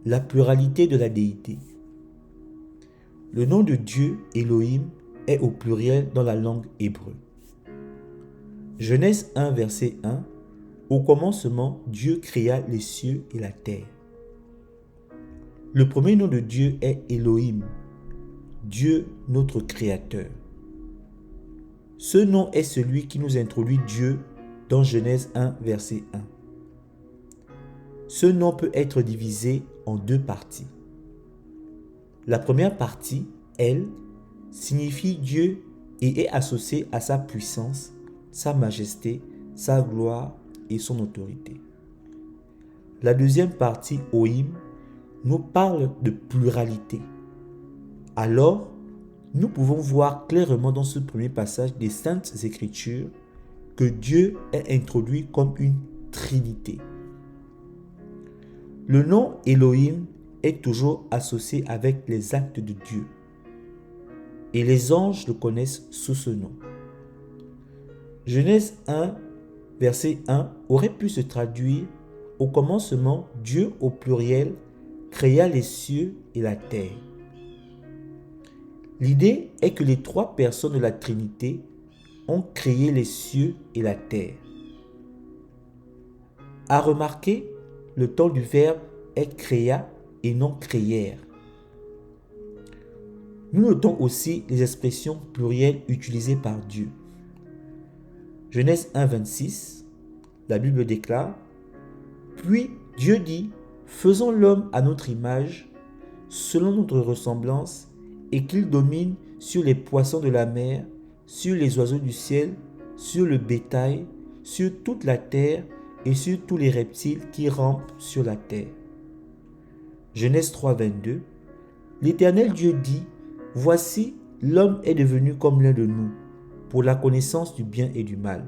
La pluralité de la déité. Le nom de Dieu, Elohim, est au pluriel dans la langue hébreu. Genèse 1, verset 1. Au commencement, Dieu créa les cieux et la terre. Le premier nom de Dieu est Elohim, Dieu notre Créateur. Ce nom est celui qui nous introduit Dieu dans Genèse 1, verset 1. Ce nom peut être divisé en deux parties. La première partie, El, signifie Dieu et est associée à sa puissance, sa majesté, sa gloire et son autorité. La deuxième partie, Ohim, nous parle de pluralité. Alors, nous pouvons voir clairement dans ce premier passage des Saintes Écritures que Dieu est introduit comme une trinité. Le nom Elohim est toujours associé avec les actes de Dieu. Et les anges le connaissent sous ce nom. Genèse 1, verset 1 aurait pu se traduire « Au commencement, Dieu au pluriel créa les cieux et la terre ». L'idée est que les trois personnes de la Trinité ont créé les cieux et la terre. À remarquer, le temps du verbe est créa et non créèrent. Nous notons aussi les expressions plurielles utilisées par Dieu. Genèse 1, 26, la Bible déclare « Puis Dieu dit, faisons l'homme à notre image, selon notre ressemblance, et qu'il domine sur les poissons de la mer, sur les oiseaux du ciel, sur le bétail, sur toute la terre et sur tous les reptiles qui rampent sur la terre. » Genèse 3, 22, l'Éternel Dieu dit, « Voici, l'homme est devenu comme l'un de nous, pour la connaissance du bien et du mal.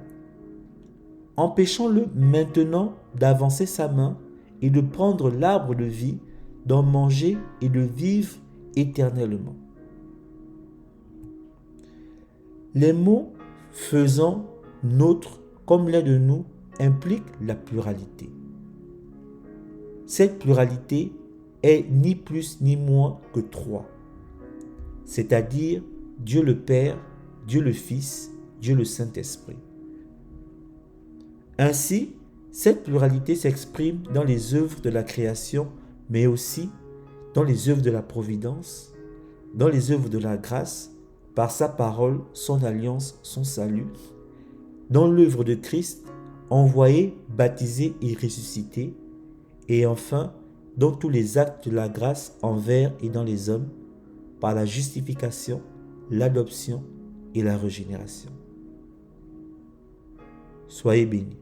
Empêchons-le maintenant d'avancer sa main et de prendre l'arbre de vie, d'en manger et de vivre éternellement. » Les mots « faisant »,« notre » comme l'un de nous impliquent la pluralité. Cette pluralité est ni plus ni moins que trois, c'est-à-dire Dieu le Père, Dieu le Fils, Dieu le Saint-Esprit. Ainsi, cette pluralité s'exprime dans les œuvres de la création, mais aussi dans les œuvres de la providence, dans les œuvres de la grâce, par sa parole, son alliance, son salut, dans l'œuvre de Christ, envoyé, baptisé et ressuscité, et enfin, dans tous les actes de la grâce envers et dans les hommes, par la justification, l'adoption et la régénération. Soyez bénis.